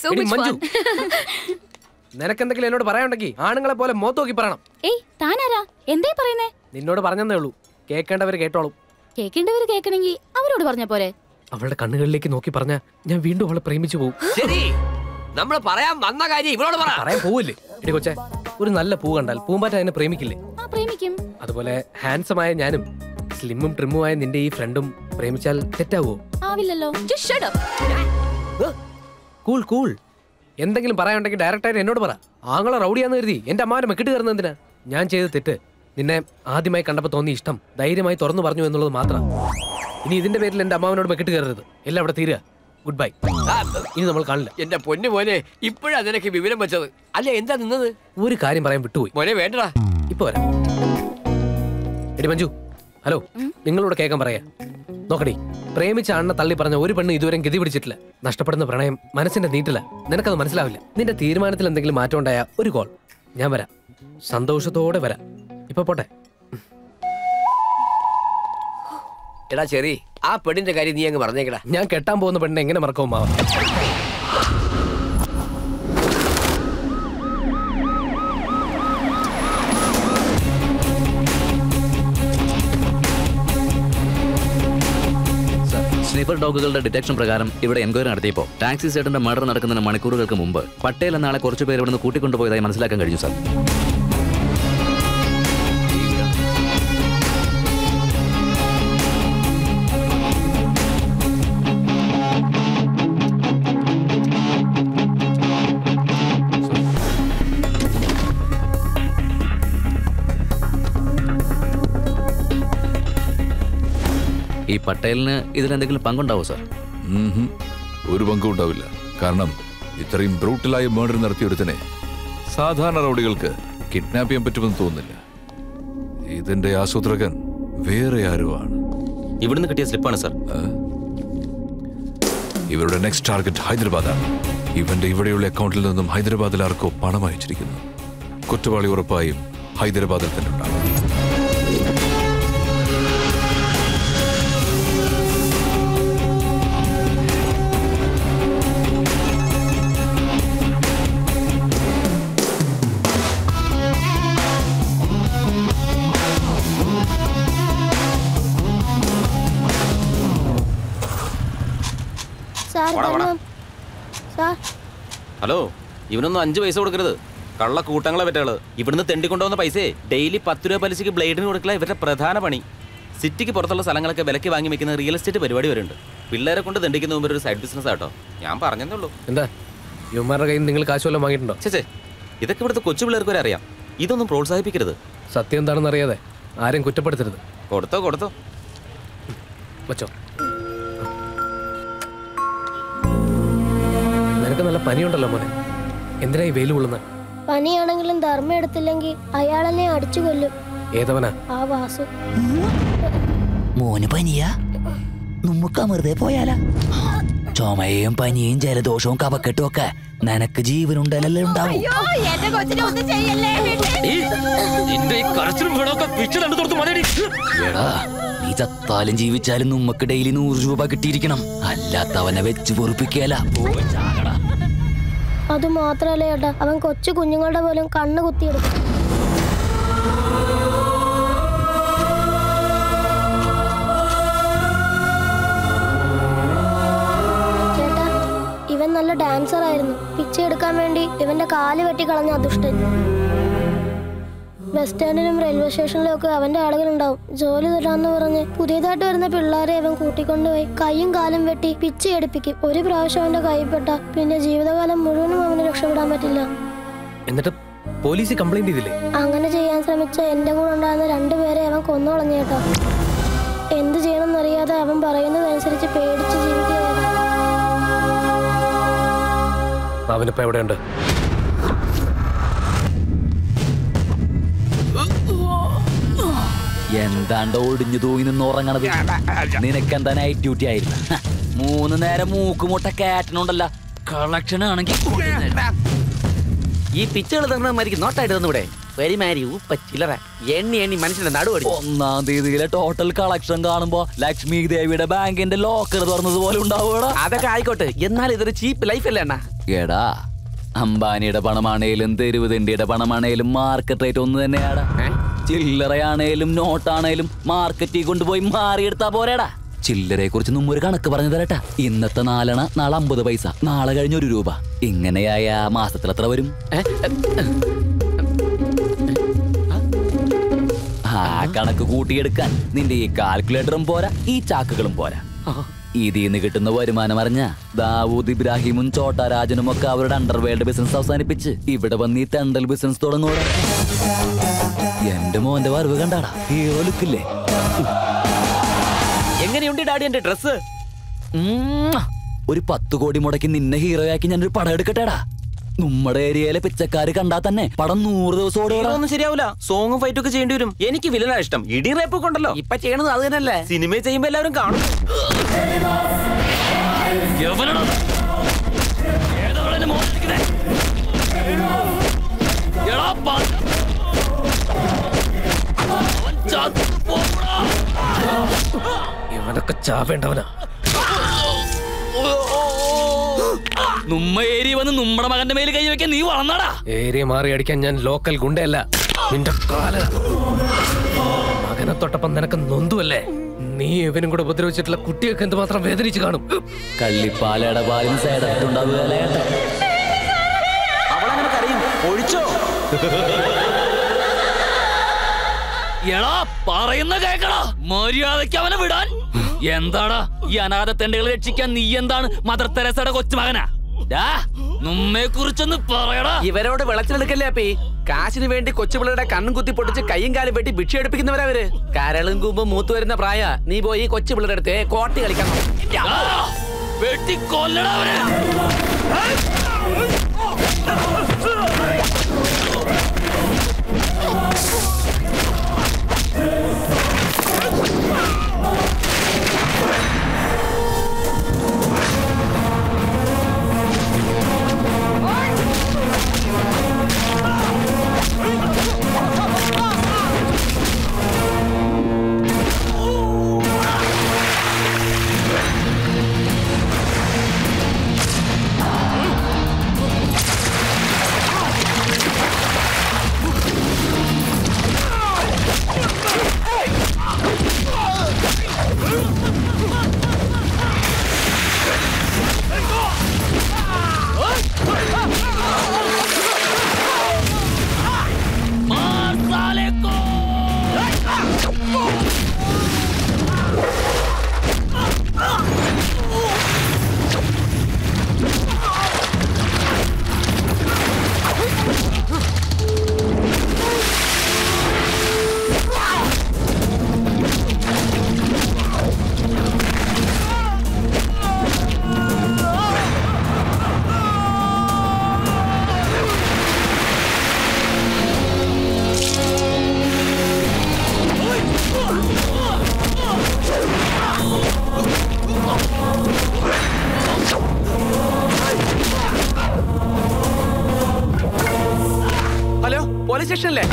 so much fun. നിനക്കെന്തെങ്കിലും എന്നോട് പറയാനുണ്ടെങ്കിൽ ആണുങ്ങളെ പോലെ മോത്ത് നോക്കി പറയണം. ഏയ് താനാരാ? എന്തേ പറയുന്നേ? നിന്നോട് പറഞ്ഞതേ ഉള്ളൂ. കേൾക്കേണ്ടവർ കേട്ടോളും. കേൾക്കേണ്ടവർ കേൾക്കണമെങ്കിൽ അവരോട് പറഞ്ഞ പോരെ? അവളുടെ കണ്ണുകളിലേക്ക് നോക്കി പറഞ്ഞ ഞാൻ വീണ്ടും അവളെ പ്രേമിച്ചു പോകും. ശരി, നമ്മൾ പറയാൻ വന്ന കാര്യം ഇവളോട് പറയാൻ പോവില്ലേ? എടി കൊച്ചേ, ഒരു നല്ല പൂ കണ്ടാൽ പൂമ്പാറ്റ അതിനെ പ്രേമിക്കില്ലേ? പ്രേമിക്കും. അതുപോലെ ഹാൻസമായ ഞാനും സ്ലിമ്മും ട്രിമ്മുമായ നിന്റെ ഈ ഫ്രണ്ടും പ്രേമിച്ചാൽ തെറ്റാവോ? ആവില്ലല്ലോ. Just shut up. Cool cool. എന്തെങ്കിലും പറയാനുണ്ടെങ്കിൽ ഡയറക്റ്റായിട്ട് എന്നോട് പറ. ആങ്ങളെ റൗഡിയാന്ന് കരുതി എന്റെ അമ്മാവനെ മെക്കിട്ട് കയറുന്ന എന്തിനാ? ഞാൻ ചെയ്ത തെറ്റ് നിന്നെ ആദ്യമായി കണ്ടപ്പോൾ തോന്നിയ ഇഷ്ടം ധൈര്യമായി തുറന്നു പറഞ്ഞു എന്നുള്ളത് മാത്രം. ഇനി ഇതിന്റെ പേരിൽ എന്റെ അമ്മാവനോട് മെക്കിട്ട് കയറരുത്. എല്ലാം അവിടെ തീരുക. Good bye. ഇനി നമ്മൾ കാണില്ല. എന്റെ പൊന്നു മോനെ, ഇപ്പോഴാ നിനക്ക് വിവരം വെച്ചത്. അല്ല, എന്താ നിന്നത്? ഒരു കാര്യം പറയാൻ വിട്ടുപോയി മോനെ. വേണ്ടടാ, ഇപ്പൊ വരാം. എടി മഞ്ജു, ഹലോ. നിങ്ങളോട് കേൾക്കാൻ പറയാ. നോക്കടി, പ്രേമിച്ച അണ്ണ തള്ളി പറഞ്ഞ ഒരു പെണ്ണ് ഇതുവരെ ഗതി പിടിച്ചിട്ടില്ല. നഷ്ടപ്പെടുന്ന പ്രണയം മനസ്സിന്റെ നീട്ടില്ല. നിനക്കത് മനസ്സിലാവില്ല. നിന്റെ തീരുമാനത്തിൽ എന്തെങ്കിലും മാറ്റം ഉണ്ടായ ഒരു കോൾ. ഞാൻ വരാം, സന്തോഷത്തോടെ വരാം. ഇപ്പൊ പോട്ടെ. എടാ ചെറി, ആ പെണ്ണിന്റെ കാര്യം നീ അങ്ങ് പറഞ്ഞേക്കടാ. ഞാൻ കെട്ടാൻ പോകുന്ന പെണ്ണിനെ എങ്ങനെ മറക്കും മാവ? സ്നീപ്പർ ഡോഗുകളുടെ ഡിറ്റക്ഷൻ പ്രകാരം ഇവിടെ എൻക്വയറി നടത്തിയപ്പോൾ ടാക്സി സേട്ടന്റെ മർഡർ നടക്കുന്നതിന് മണിക്കൂറുകൾക്ക് മുമ്പ് പട്ടേൽ എന്ന ആളെ കുറച്ച് പേര് ഇവിടുന്ന് കൂട്ടിക്കൊണ്ടുപോയതായി മനസ്സിലാക്കാൻ കഴിഞ്ഞു സാർ. ഈ പട്ടേലിന് ഇതിലെന്തെങ്കിലും പങ്കുണ്ടാവോ സാർ? ഒരു പങ്കും ഉണ്ടാവില്ല. കാരണം ഇത്രയും ബ്രൂട്ടലായി മർഡർ നടത്തിയൊരുത്തനെ സാധാരണ റൗഡികൾക്ക് കിഡ്നാപ്പ് ചെയ്യാൻ പറ്റുമെന്ന് തോന്നുന്നില്ല. ഇതിന്റെ ആസൂത്രകൻ വേറെ ആരുമാണ്. ഇവിടുന്ന് കിട്ടിയ സ്ലിപ്പാണ് സാർ. ഇവരുടെ നെക്സ്റ്റ് ടാർഗറ്റ് ഹൈദരാബാദാണ്. ഇവന്റെ ഇവിടെയുള്ള അക്കൗണ്ടിൽ നിന്നും ഹൈദരാബാദിൽ ആർക്കോ പണം അയച്ചിരിക്കുന്നു. കുറ്റവാളി ഉറപ്പായും ഹൈദരാബാദിൽ തന്നെ ഉണ്ടാകും. ഹലോ, ഇവനൊന്നും 5 പൈസ കൊടുക്കരുത്. കള്ള കൂട്ടങ്ങളെ പറ്റുകള്. ഇവിടുന്ന് തെണ്ടിക്കൊണ്ടുവന്ന പൈസയെ ഡെയിലി 10 രൂപ പലിശക്ക് ബ്ലേഡിന് കൊടുക്കല ഇവരുടെ പ്രധാന പണി. സിറ്റിക്ക് പുറത്തുള്ള സ്ഥലങ്ങളൊക്കെ വിലക്ക് വാങ്ങി വെക്കുന്ന റിയൽ എസ്റ്റേറ്റ് പരിപാടി വരുന്നുണ്ട്. പിള്ളേരെ കൊണ്ട് തെണ്ടിക്കുന്ന മുമ്പ് ഒരു സൈഡ് ബിസിനസ് ആട്ടോ. ഞാൻ പറഞ്ഞതേ. എന്താ യുവമാരുടെ കയ്യിൽ നിങ്ങൾ കാശ് വല്ലതും വാങ്ങിയിട്ടുണ്ടോ? ചേച്ചേ, ഇതൊക്കെ ഇവിടുത്തെ കൊച്ചു പിള്ളേർക്ക് വരെ അറിയാം. ഇതൊന്നും പ്രോത്സാഹിപ്പിക്കരുത്. സത്യം എന്താണെന്ന് അറിയാതെ ആരെയും കുറ്റപ്പെടുത്തരുത്. കൊടുത്തോ വച്ചോ. നിനക്ക് നല്ല പനിയുണ്ടല്ലോ മോനെ. എന്തിനാ ഈ വെയിൽ കൊള്ളുന്ന? പനിയാണെങ്കിലും ധർമ്മം എടുത്തില്ലെങ്കിൽ അയാളെന്നെ അടിച്ചു കൊല്ലും. ഏതവനാ? ആ വാസു. മോന് പനിയാ? നമുക്ക് വെറുതെ പോയാലാ? ചുമയും പനിയും ജലദോഷവും കഫക്കെട്ടും ഒക്കെ നിനക്ക് ജീവനുണ്ടല്ലേ ഉണ്ടാവും. എടാ, നീ ചത്താലും ജീവിച്ചാലും നമുക്ക് ഡെയിലി 100 രൂപ കിട്ടിയിരിക്കണം. അല്ലാത്തവനെ വെച്ച് പൊറുപ്പിക്കല. അത് മാത്രല്ല ഏട്ടാ, അവൻ കൊച്ചു കുഞ്ഞുങ്ങളുടെ പോലും കണ്ണ് കുത്തിയെടുക്കും. ചേട്ടാ, ഇവൻ നല്ല ഡാൻസർ ആയിരുന്നു. പിച്ചെ എടുക്കാൻ വേണ്ടി ഇവന്റെ കാല് വെട്ടിക്കളഞ്ഞ ദുഷ്ടൻ. ബസ് സ്റ്റാൻഡിലും റെയിൽവേ സ്റ്റേഷനിലും ഒക്കെ അവന്റെ ആളുകളുണ്ടാവും. ജോലി തരാന്ന് പറഞ്ഞ് പുതിയതായിട്ട് വരുന്ന പിള്ളേരെ അവൻ കൂട്ടിക്കൊണ്ടുപോയി കൈയും കാലും വെട്ടി പിച്ചെ എടുപ്പിക്കും. ഒരു പ്രാവശ്യം അവന്റെ കൈപ്പെട്ട പിന്നെ ജീവിതകാലം മുഴുവനും അവന് രക്ഷപ്പെടാൻ പറ്റില്ല. എന്നിട്ട് പോലീസ് കംപ്ലൈന്റ് ചെയ്തില്ലേ? അങ്ങനെ ചെയ്യാൻ ശ്രമിച്ച എന്റെ കൂടെ ഉണ്ടായിരുന്ന 2 പേരെ അവൻ കൊന്നുകളഞ്ഞ കേട്ടോ. എന്ത് ചെയ്യണമെന്നറിയാതെ അവൻ പറയുന്നതനുസരിച്ച് പേടിച്ച് ജീവിക്കുകയാണ്. അവനിപ്പോ എവിടെയുണ്ട്? എന്താണ്ടോ ഒടിഞ്ഞു തൂങ്ങി നിന്ന് ഉറങ്ങണത്? നിനക്കെന്താ നൈറ്റ് ഡ്യൂട്ടി ആയിരുന്നു? 3 നേരം മൂക്കുമുട്ട കാറ്റനുണ്ടല്ല. കളക്ഷൻ ആണെങ്കിൽ ഈ പിച്ചകൾ തന്നമാരിക്ക് നോട്ടായിട്ട് തന്നൂടെ? പെരിമാരി ഉപ്പച്ചില്ലറ എണ്ണി മനുഷ്യന്റെ നടുവടി. 1-ാം തീയതിയിലെ ടോട്ടൽ കളക്ഷൻ കാണുമ്പോ ലക്ഷ്മി ദേവിയുടെ ബാങ്കിന്റെ ലോക്കർ തുറന്നത് പോലെ ഉണ്ടാവുക. അതൊക്കെ ആയിക്കോട്ടെ, എന്നാൽ ഇതൊരു ചീപ്പ് ലൈഫ് അല്ലേ അണ്ണാ? എടാ അംബാനിയുടെ പണമാണേലും തെരുവുതിണ്ടിയുടെ പണമാണേലും മാർക്കറ്റ് റേറ്റ് ഒന്ന് തന്നെയാടാ. ചില്ലറയാണേലും നോട്ടാണേലും മാർക്കറ്റിൽ കൊണ്ടുപോയി മാറിയെടുത്താ പോരേടാ. ചില്ലറയെ കുറിച്ച് മുമ്പ് ഒരു കണക്ക് പറഞ്ഞു തരട്ടാ. ഇന്നത്തെ 4 അണ, നാളെ 50 പൈസ, നാളെ കഴിഞ്ഞ 1 രൂപ. ഇങ്ങനെയായ മാസത്തിൽ എത്ര വരും? ആ കണക്ക് കൂട്ടിയെടുക്കാൻ നിന്റെ ഈ കാൽക്കുലേറ്ററും പോരാ, ഈ ചാക്കുകളും പോരാ. ഇതിന്ന് കിട്ടുന്ന വരുമാനം അറിഞ്ഞ ദാവൂദ് ഇബ്രാഹിമും ചോട്ടാ രാജനും ഒക്കെ അവരുടെ അണ്ടർവേൾഡ് ബിസിനസ് അവസാനിപ്പിച്ച് ഇവിടെ വന്ന് ഈ തെണ്ടൽ ബിസിനസ് തുടങ്ങൂടാ. എന്റെ മോന്റെ വരവ് കണ്ടാടാ, ഹീറോ ലുക്കില്ലേ? എങ്ങനെയുണ്ട് ഡാഡി എന്റെ ഡ്രസ്? ഒരു 10 കോടി മുടക്കി നിന്നെ ഹീറോയാക്കി ഞാനൊരു പടം എടുക്കട്ടെടാ. നമ്മുടെ ഏരിയയിലെ പിച്ചക്കാര് കണ്ടാ തന്നെ പടം 100 ദിവസം ഒന്നും ശരിയാവില്ല. സോങ്ങും ഫൈറ്റും ഒക്കെ ചെയ്യേണ്ടി വരും. എനിക്ക് വില്ലനാ ഇഷ്ടം. ഇടി റേപ്പൊക്കെ ഉണ്ടല്ലോ. ഇപ്പൊ ചെയ്യണത് അത് തന്നെയല്ലേ? സിനിമ ചെയ്യുമ്പോ എല്ലാവരും കാണും. ഇവനൊക്കെ ചാവേണ്ടവനാ. നമ്മ ഏരിയ വന്ന് നമ്മുടെ മകന്റെ മേല് കൈ വെക്കാൻ നീ വളർന്നാടാ. ഏരിയ മാറി അടിക്കാൻ ഞാൻ ലോക്കൽ ഗുണ്ടയല്ല. നിന്റെ കാല മകനെ തൊട്ടപ്പം നിനക്ക് നൊന്തുവല്ലേ? നീ ഇവനും കൂടെ ഉപദ്രവിച്ചിട്ടുള്ള കുട്ടിയൊക്കെ എന്തുമാത്രം വേദനിച്ച് കാണും. കള്ളിപ്പാലയുടെ പാലിന് സൈഡ് എഫക്ട് ഉണ്ടാവുകയല്ലേ? അവളങ്ങനെ കരയും. ഒഴിച്ചോ? എടാ പറയുന്ന കേക്കടാ, മര്യാദയ്ക്ക് അവനെ വിടാൻ. എന്താടാ ഈ അനാഥ തെണ്ടുകളെ രക്ഷിക്കാൻ നീ എന്താണ് മദർ തെരേസയുടെ കൊച്ചുമകനാ? നമ്മെ കുറിച്ചൊന്ന് പറയടാ. ഇവരോട് വിളച്ചിലെടുക്കല്ലേ അപ്പി? കാശിന് വേണ്ടി കൊച്ചുപിള്ളയുടെ കണ്ണും കുത്തി പൊട്ടിച്ച് കയ്യും കാലും വെട്ടി ഭിക്ഷ എടുപ്പിക്കുന്നവരവര്. കരളും കൂമ്പും മൂത്തു വരുന്ന പ്രായ നീ പോയി കൊച്ചുപിള്ളയുടെ അടുത്ത് കോട്ടി കളിക്കണം. വെട്ടിക്കൊല്ലടാ അവരെ. ഹലോ, പോലീസ് സ്റ്റേഷനല്ലേ?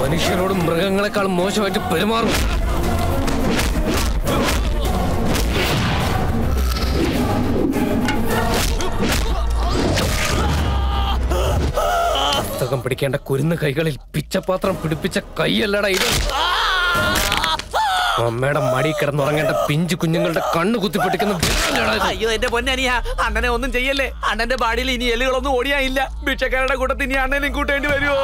മനുഷ്യരോടും മൃഗങ്ങളെക്കാളും മോശമായിട്ട് പെരുമാറും. പുസ്തകം പിടിക്കേണ്ട കുരുന്ന് കൈകളിൽ പിച്ചപാത്രം പിടിപ്പിച്ച കൈയല്ലടാ ഇത്. അമ്മയുടെ മടി കിടന്നുറങ്ങേണ്ട പിഞ്ചു കുഞ്ഞുങ്ങളുടെ കണ്ണ് കുത്തിപ്പൊട്ടിക്കുന്ന. അയ്യോ എന്റെ പൊന്നനിയ, അണ്ണനെ ഒന്നും ചെയ്യല്ലേ. അണ്ണന്റെ ബാഡിയിൽ ഇനി എല്ലുകളൊന്നും ഓടിയായില്ല. ഭിക്ഷക്കാരുടെ കൂട്ടത്തിൽ ഇനി അണ്ണനെയും കൂട്ടേണ്ടി വരുമോ?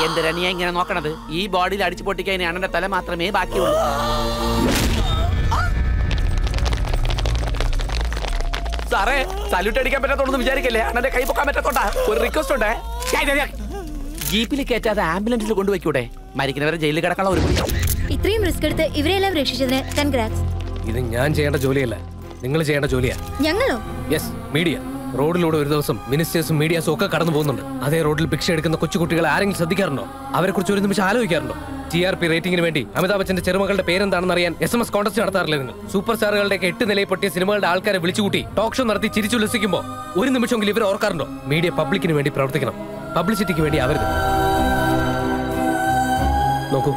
എന്തിനാ ഇങ്ങനെ നോക്കണത്? ഈ ബോഡിയിൽ അടിച്ചു പൊട്ടിക്കാൻ അണ്ണന്റെ തല മാത്രമേ ബാക്കിയുള്ളൂ. സാറേ, സല്യൂട്ട് അടിക്കാൻ പറ്റാത്തോന്ന് വിചാരിക്കല്ലേ. അണ്ണന്റെ കൈ പൊക്കാൻ പറ്റത്തോണ്ടാ. ഒരു റിക്വസ്റ്റ് ഉണ്ട്. ജീപ്പിൽ കയറ്റാതെ ആംബുലൻസിൽ കൊണ്ടുപോയിക്കൂടെ? മരിക്കുന്നവരെ ജയിലിൽ കിടക്കാനുള്ള ഒരു ഇത്രയും റിസ്ക് എടുത്ത് ഇവരെല്ലാം രക്ഷിച്ചതിന് കൺഗ്രാറ്റ്സ്. ഇത് ഞാൻ ചെയ്യേണ്ട ജോലിയല്ല, നിങ്ങൾ ചെയ്യേണ്ട ജോലിയാ. ഞങ്ങളോ? Yes, media. റോഡിലൂടെ ഒരു ദിവസം മിനിസ്റ്റേഴ്സും മീഡിയാസും ഒക്കെ കടന്നു പോകുന്നുണ്ട്. അതേ റോഡിൽ ഭിക്ഷ എടുക്കുന്ന കൊച്ചുകുട്ടികളെ ആരെങ്കിലും ശ്രദ്ധിക്കാറുണ്ടോ? അവരെ കുറിച്ച് ഒരു നിമിഷം ആലോചിക്കാറുണ്ടോ? TRP റേറ്റിംഗിന് വേണ്ടി അമിതാഭ് ബച്ചന്റെ ചെറുമകളുടെ പേരെന്താണെന്ന് അറിയാൻ SMS കോൺടെസ്റ്റ് നടത്താറില്ലേ നിങ്ങൾ? സൂപ്പർ സ്റ്റാറുകളുടെ 8 നിലയിൽ പൊട്ടിയ സിനിമകളുടെ ആൾക്കാരെ വിളിച്ചുകൂട്ടി ടോക്ക് ഷോ നടത്തി ചിരിച്ചുല്ലസിക്കുമ്പോൾ ഒരു നിമിഷമെങ്കിലും ഇവർ ഓർക്കാറുണ്ടോ? മീഡിയ പബ്ലിക്കിന് വേണ്ടി പ്രവർത്തിക്കണം, പബ്ലിസിറ്റിക്ക് വേണ്ടി ആവരുത്. നോക്കൂ,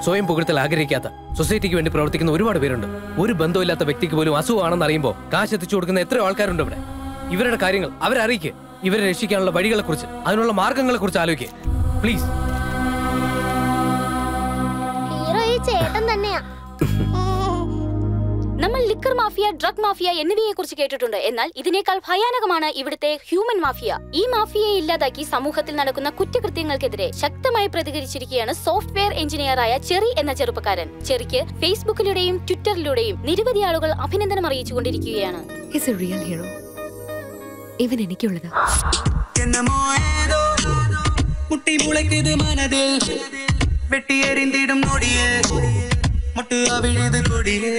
സ്വയം പുകഴ്ത്തൽ ആഗ്രഹിക്കാത്ത, സൊസൈറ്റിക്ക് വേണ്ടി പ്രവർത്തിക്കുന്ന ഒരുപാട് പേരുണ്ട്. ഒരു ബന്ധമില്ലാത്ത വ്യക്തിക്ക് പോലും അസുഖമാണെന്ന് അറിയുമ്പോൾ കാശ് എത്തിച്ചു കൊടുക്കുന്ന എത്രയോ ആൾക്കാരുണ്ട് ഇവിടെ. ഇവരുടെ കാര്യങ്ങൾ അവരെ അറിയിക്കുക. ഇവരെ രക്ഷിക്കാനുള്ള വഴികളെ കുറിച്ച്, അതിനുള്ള മാർഗങ്ങളെ കുറിച്ച് ആലോചിക്കുക പ്ലീസ്. ഹീറോ ഈ ചേട്ടൻ തന്നെയാ. നമ്മൾ ലിക്കർ മാഫിയ, ഡ്രഗ് മാഫിയ എന്നിവയെ കുറിച്ച് കേട്ടിട്ടുണ്ട്. എന്നാൽ ഇതിനേക്കാൾ ഭയാനകമാണ് ഇവിടുത്തെ ഹ്യൂമൻ മാഫിയ. ഈ മാഫിയയെ ഇല്ലാതാക്കി സമൂഹത്തിൽ നടക്കുന്ന കുറ്റകൃത്യങ്ങൾക്കെതിരെ ശക്തമായി പ്രതികരിച്ചിരിക്കുകയാണ് സോഫ്റ്റ്വെയർ എഞ്ചിനീയറായ ചെറി എന്ന ചെറുപ്പക്കാരൻ. ചെറിക്ക് ഫേസ്ബുക്കിലൂടെയും ട്വിറ്ററിലൂടെയും നിരവധി ആളുകൾ അഭിനന്ദനം അറിയിച്ചുകൊണ്ടിരിക്കുകയാണ്. ഇവൻ എനിക്കുള്ളതാ. വെട്ടിയെറിന്തിടും നൊടിയെ മുട്ടു അവിഴുത് കൊടിയേ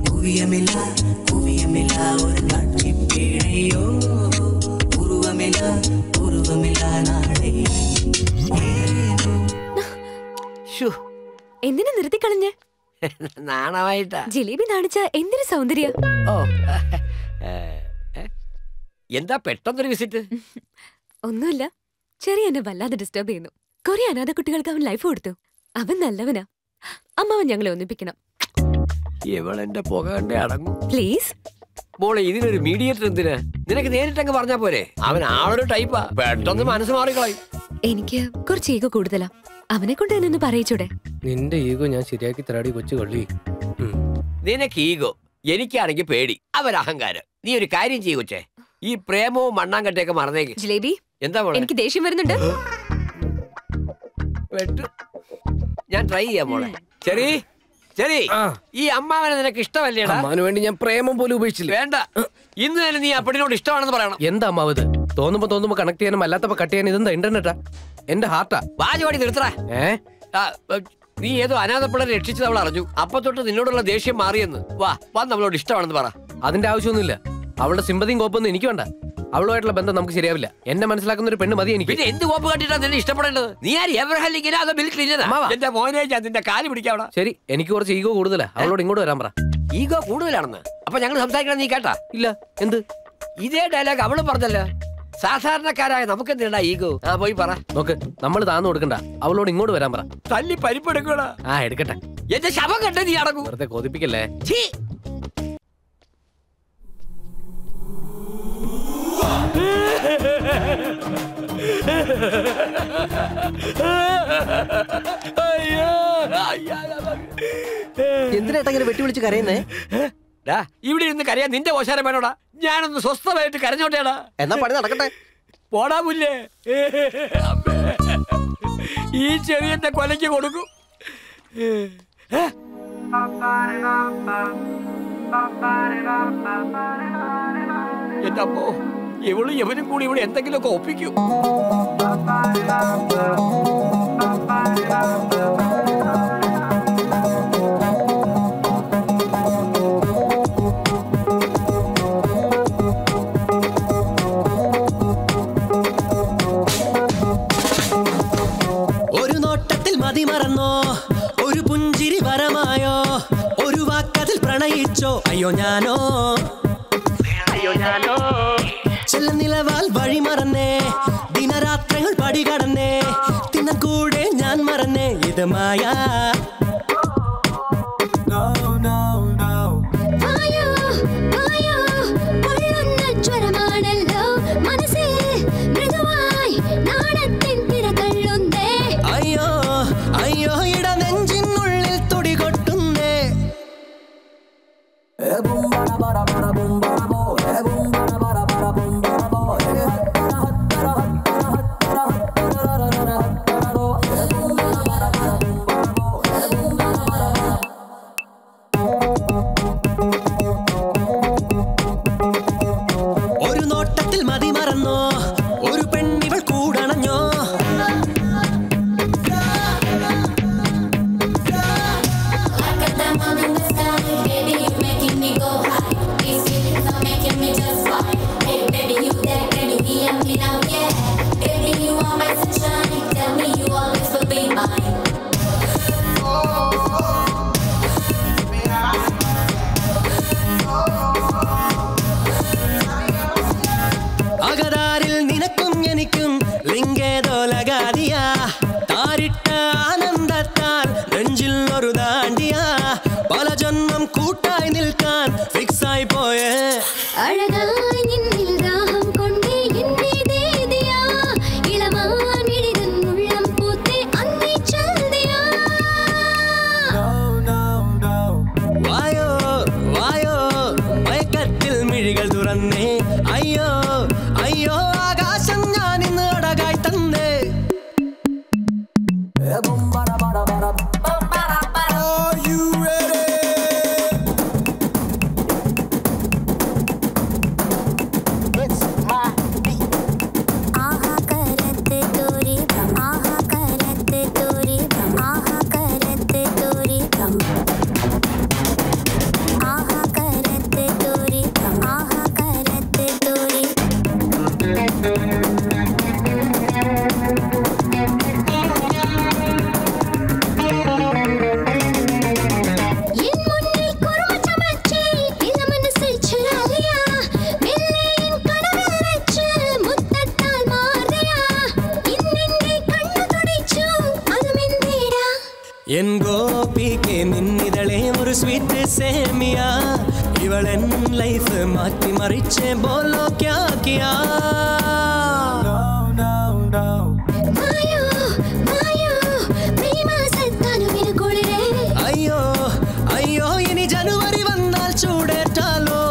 കുവിയമില്ല കുവിയമില്ല ഒരു കാഴ്ചപ്പേഴയോ ഉരുവമില്ല ഉരുവമില്ല നാളെ. എന്തിനു നിർത്തിക്കളഞ്ഞ്? നാണമായിട്ടാ. ജിലേബി നാണിച്ച എന്തൊരു സൗന്ദര്യ. ഓ എന്താ പെട്ടെന്നൊരു വിസിറ്റ്? ഒന്നുമില്ല, ചെറിയ എന്നെ വല്ലാതെ ഡിസ്റ്റർബ് ചെയ്യുന്നു. കുറെ അനാഥ കുട്ടികൾക്ക് അവൻ ലൈഫ് കൊടുത്തു. അവൻ നല്ലവനാ. അമ്മാവൻ ഞങ്ങളെ ഒന്നിപ്പിക്കണം. ഇവളെന്റെ പുക കണ്ടേ അടങ്ങും. പ്ലീസ് മോളെ, ഇതിനൊരു മീഡിയേറ്റർ എന്തിനാ? നിനക്ക് നേരിട്ടങ്ങ് പറഞ്ഞാ പോരെ? അവൻ ആളൊരു ടൈപ്പാ, പെട്ടെന്ന് മനസ്സ് മാറിക്കളയും. എനിക്ക് കുറച്ച് ഈഗോ കൂടുതലാ. അവനെ കൊണ്ട് തന്നെ ഒന്ന് പറയിച്ചൂടെ? നിന്റെ ഈഗോ ഞാൻ ശരിയാക്കി തരാടി കൊച്ചു കള്ളി. നിനക്ക് ഈഗോ, എനിക്കാണെങ്കിൽ പേടി, അവരഹങ്കാരം. നീ ഒരു കാര്യം ചെയ്യൂ കൊച്ചേ, ഈ പ്രേമവും മണ്ണാങ്കട്ടയൊക്കെ മറന്നേക്ക്. ജിലേബി, എന്താ മോളെ? എനിക്ക് ദേഷ്യം വരുന്നുണ്ട്. ഞാൻ ട്രൈ ചെയ്യാം മോളെ. ശരി ശരി, ഈ അമ്മാവനെ നിനക്ക് ഇഷ്ടമല്ലേടാ? അമ്മാവന് വേണ്ടി ഞാൻ പ്രേമം പോലും ഉപയോഗിച്ചില്ല. വേണ്ട, ഇന്ന് തന്നെ നീ അപ്പടിനോട് ഇഷ്ടമാണെന്ന് പറയണം. എന്താ അമ്മാവ് ഇത്? തോന്നുമ്പോ കണക്ട് ചെയ്യാനും അല്ലാത്തപ്പോ കട്ട് ചെയ്യാനും ഇതെന്താ ഇന്റർനെറ്റാ? എന്റെ ഹാർട്ടാ. വാജുവാടി നിർത്തടാ. നീ ഏതോ അനാഥപ്പിള്ളരെ രക്ഷിച്ചത് അവൾ അറിഞ്ഞു. അപ്പൊ തൊട്ട് നിന്നോടുള്ള ദേഷ്യം മാറിയെന്ന്. വാ നമ്മളോട് ഇഷ്ടമാണെന്ന് പറ. അതിന്റെ ആവശ്യമൊന്നുമില്ല. അവളുടെ സിമ്പതിയും കോപ്പൊന്നും എനിക്ക് വേണ്ട. അവളുമായിട്ടുള്ള ബന്ധം നമുക്ക് ശരിയാവില്ല. എന്നെ മനസ്സിലാക്കുന്ന ഒരു പെണ്ണ് മതി എനിക്ക്. പിന്നെ എന്ത് കോപ്പ് കണ്ടിട്ടാ നിന്നെ ഇഷ്ടപ്പെടേണ്ടത്? നീ ആര്, എബ്രഹാം ലിങ്കനോ അതോ ബിൽ ക്ലിന്റനാ? എന്റെ മോനെ, ഞാൻ നിന്റെ കാല് പിടിക്കാവടാ. ശരി, എനിക്ക് കുറച്ച് ഈഗോ കൂടുതലാ. അവളോട് ഇങ്ങോട്ട് വരാൻ പറ. ഈഗോ കൂടുതലാണെന്ന്? അപ്പൊ ഞങ്ങൾ സംസാരിക്കണം, നീ കേട്ടാ? ഇല്ല. എന്ത്? ഇതേ ഡയലോഗ് അവള് പറഞ്ഞല്ലോ. സാധാരണക്കാരായ നമുക്ക് എന്തിനാ ഈഗോ? പോയി പറ. നോക്ക്, നമ്മൾ താന്നു കൊടുക്കണ്ട. അവളോട് ഇങ്ങോട്ട് വരാൻ പറ. തല്ലി പരിപ്പെടുക്കടാ. എടുക്കട്ടെ. എന്റെ ശവം കണ്ടേ നീ അടങ്ങും. വെറുതെ കൊതിപ്പിക്കല്ലേ. എന്തിനാ ഇങ്ങനെ വെട്ടി വിളിച്ച് കരയുന്നേ? ഇവിടെ ഇരുന്ന് കരയാൻ നിന്റെ ഓശാരം വേണോടാ? ഞാനൊന്ന് സ്വസ്ഥമായിട്ട് കരഞ്ഞോട്ടേടാ. എന്നാ പണി നടക്കട്ടെ. പോടാ പുല്ലേ. ഈ ചെറിയ കൊലയ്ക്ക് കൊടുക്കും. എന്റെ അമ്മോ, ഇവളും ഇവനും കൂടി ഇവിടെ എന്തെങ്കിലുമൊക്കെ ഒപ്പിക്കും. ഒരു നോട്ടത്തിൽ മതി മറന്നോ, ഒരു പുഞ്ചിരി വരമായോ, ഒരു വാക്കതിൽ പ്രണയിച്ചോ. അയ്യോ ഞാനോ ചെല്ല നിലവാൽ വഴി മറന്നേ, ദിനരാത്രങ്ങൾ പടികടന്നേ, തിന്നക്കൂടെ ഞാൻ മറന്നേ. ഇത് മായ. അയ്യോ അയ്യോ ഇട നെഞ്ചിനുള്ളിൽ തുടി കൊട്ടുന്നേ. ഒരു നോട്ടത്തിൽ മതി മറന്നോ, ഒരു പെണ്ണിവൾ കൂടണഞ്ഞോ. അകതാരിൽ നിനക്കും എനിക്കും ലിംഗേതോ ലഗാദിയ. താര എൻ ഗോപിക്ക് നിന്നിതളെ ഒരു സ്വീറ്റ് സേമിയ ഇവളെൻ ലൈഫ് മാറ്റി മറിച്ച് ബോലോ ക്യാ കിയാ അയ്യോ അയ്യോ ഇനി ജനുവരി വന്നാൽ ചൂടേറ്റാലോ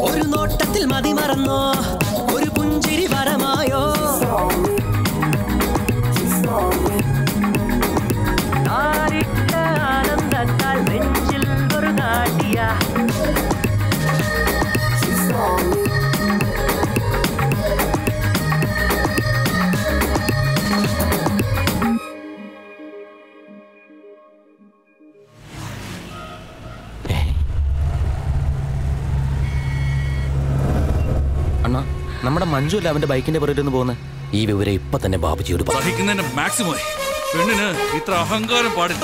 ഒരു നോട്ടത്തിൽ മതി മറന്നോ ഒരു പുഞ്ചിരി വരമായോ ആനന്ദത്താൽ നെഞ്ചിൽ ഒരു നാട്ടിയ അണ്ണാ നമ്മുടെ മഞ്ജു അല്ല അവന്റെ ബൈക്കിന്റെ പുറകിൽ പോകുന്നത്. ഈ വിവരം ഇപ്പൊ തന്നെ ബാബുജിയോട് സഹിക്കുന്നതിന്റെ മാക്സിമം പെണ്ണിന് ഇത്ര അഹങ്കാരം പാടില്ല.